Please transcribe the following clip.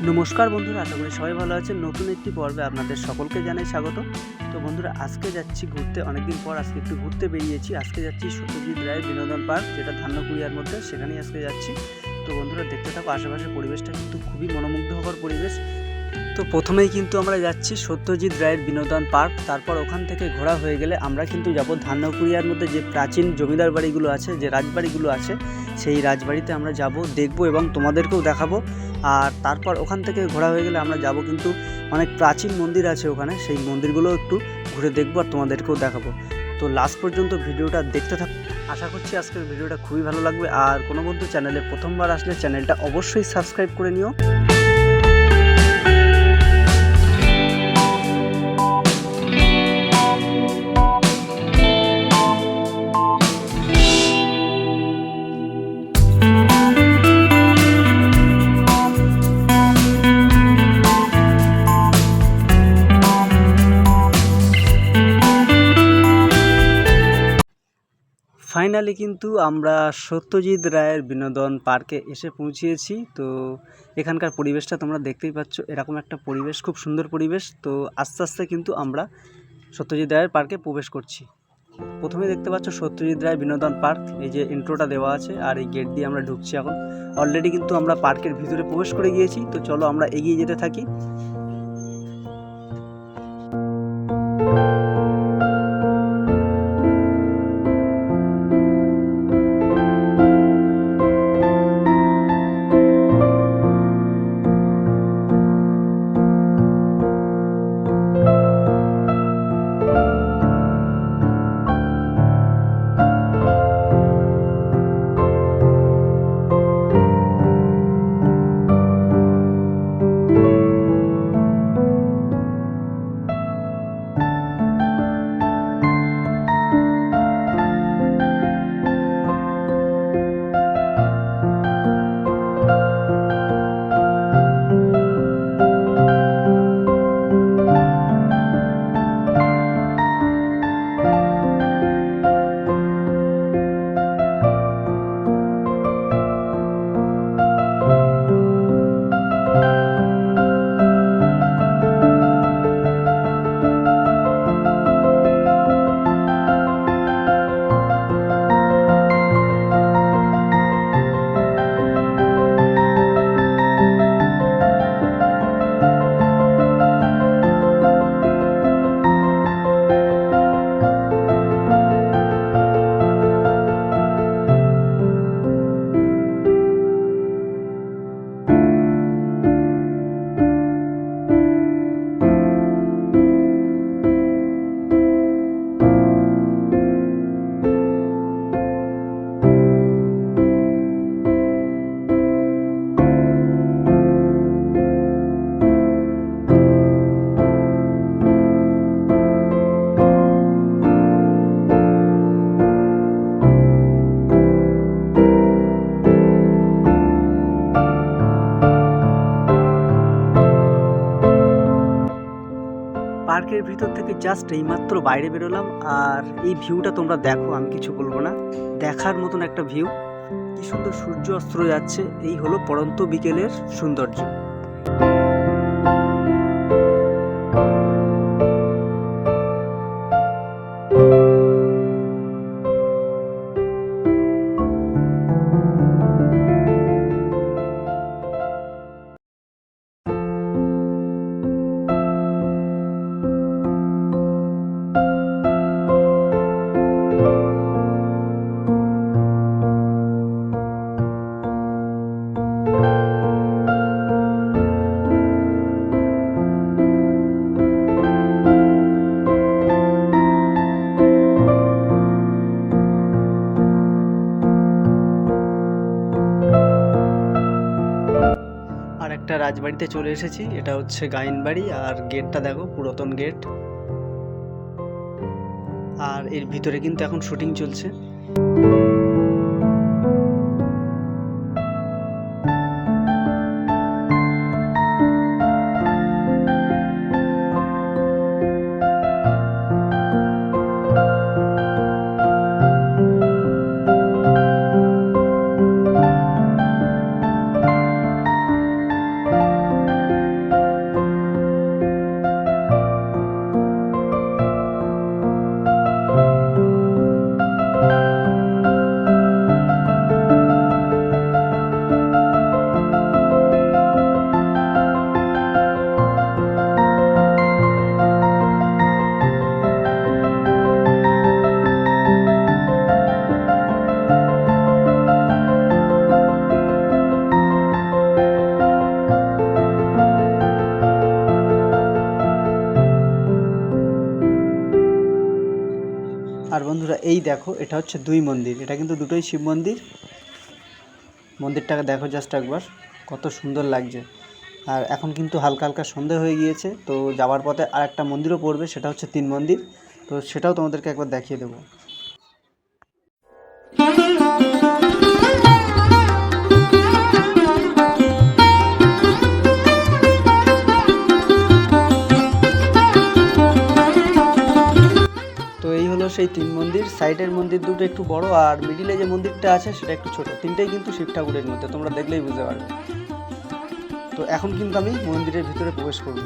নমস্কার বন্ধুরা, আশা করি সবাই ভালো আছেন। নতুন একটি পর্বে আপনাদের সকলকে জানাই স্বাগত। তো বন্ধুরা, আজকে যাচ্ছি ঘুরতে। অনেকদিন পর আজকে একটু ঘুরতে বেরিয়েছি। আজকে যাচ্ছি সত্যজিৎ রায়ের বিনোদন পার্ক, যেটা ধান্যকুড়িয়ার মধ্যে, সেখানেই আজকে যাচ্ছি। তো বন্ধুরা, দেখতে থাকো। আশেপাশের পরিবেশটা কিন্তু খুবই মনোমুগ্ধকর পরিবেশ। তো প্রথমেই কিন্তু আমরা যাচ্ছি সত্যজিৎ রায়ের বিনোদন পার্ক। তারপর ওখান থেকে ঘোরা হয়ে গেলে আমরা কিন্তু যাব ধান্যকুড়িয়ার মধ্যে যে প্রাচীন জমিদার বাড়িগুলো আছে, যে রাজবাড়িগুলো আছে, সেই রাজবাড়িতে আমরা যাব, দেখব এবং তোমাদেরকেও দেখাবো। আর তারপর ওখান থেকে ঘোরা হয়ে গেলে আমরা যাব কিন্তু অনেক প্রাচীন মন্দির আছে ওখানে, সেই মন্দিরগুলো একটু ঘুরে দেখবো আর তোমাদেরকেও দেখাবো। তো লাস্ট পর্যন্ত ভিডিওটা দেখতে থাকো। আশা করছি আজকের ভিডিওটা খুবই ভালো লাগবে। আর কোনো বন্ধু চ্যানেলে প্রথমবার আসলে চ্যানেলটা অবশ্যই সাবস্ক্রাইব করে নিও। ফাইনালি কিন্তু আমরা সত্যজিৎ রায়ের বিনোদন পার্কে এসে পৌঁছিয়েছি। তো এখানকার পরিবেশটা তোমরা দেখতেই পাচ্ছ, এরকম একটা পরিবেশ, খুব সুন্দর পরিবেশ। তো আস্তে আস্তে কিন্তু আমরা সত্যজিৎ রায়ের পার্কে প্রবেশ করছি। প্রথমে দেখতে পাচ্ছ সত্যজিৎ রায় বিনোদন পার্ক, এই যে ইন্ট্রোটা দেওয়া আছে, আর এই গেট দিয়ে আমরা ঢুকছি এখন। অলরেডি কিন্তু আমরা পার্কের ভিতরে প্রবেশ করে গিয়েছি। তো চলো আমরা এগিয়ে যেতে থাকি। পার্কের ভিতর থেকে জাস্ট এইমাত্র বাইরে বেরোলাম, আর এই ভিউটা তোমরা দেখো, আমি কিছু বলবো না, দেখার মতন একটা ভিউ। কি সুন্দর সূর্য অস্ত যাচ্ছে, এই হলো পড়ন্ত বিকেলের সৌন্দর্য। একটা রাজবাড়িতে চলে এসেছি, এটা হচ্ছে গাইন বাড়ি। আর গেটটা দেখো, পুরাতন গেট। আর এর ভিতরে কিন্তু এখন শুটিং চলছে। এই দেখো, এটা হচ্ছে 2 মন্দির, এটা কিন্তু দুটোই শিব মন্দির। মন্দিরটাকে দেখো জাস্ট একবার, কত সুন্দর লাগছে। আর এখন কিন্তু হালকা হালকা সন্ধে হয়ে গিয়েছে, তো যাওয়ার পথে আর একটা মন্দিরও পড়বে, সেটা হচ্ছে 3 মন্দির। তো সেটাও তোমাদেরকে একবার দেখিয়ে দেবো। তো এই হলো সেই 3 মন্দির। সাইডের মন্দির দুটো একটু বড়, আর মিডিলে যে মন্দিরটা আছে সেটা একটু ছোট। তিনটেই কিন্তু শিব ঠাকুরের মধ্যে, তোমরা দেখলেই বুঝতে পারবে। তো এখন কিন্তু আমি মন্দিরের ভিতরে প্রবেশ করব।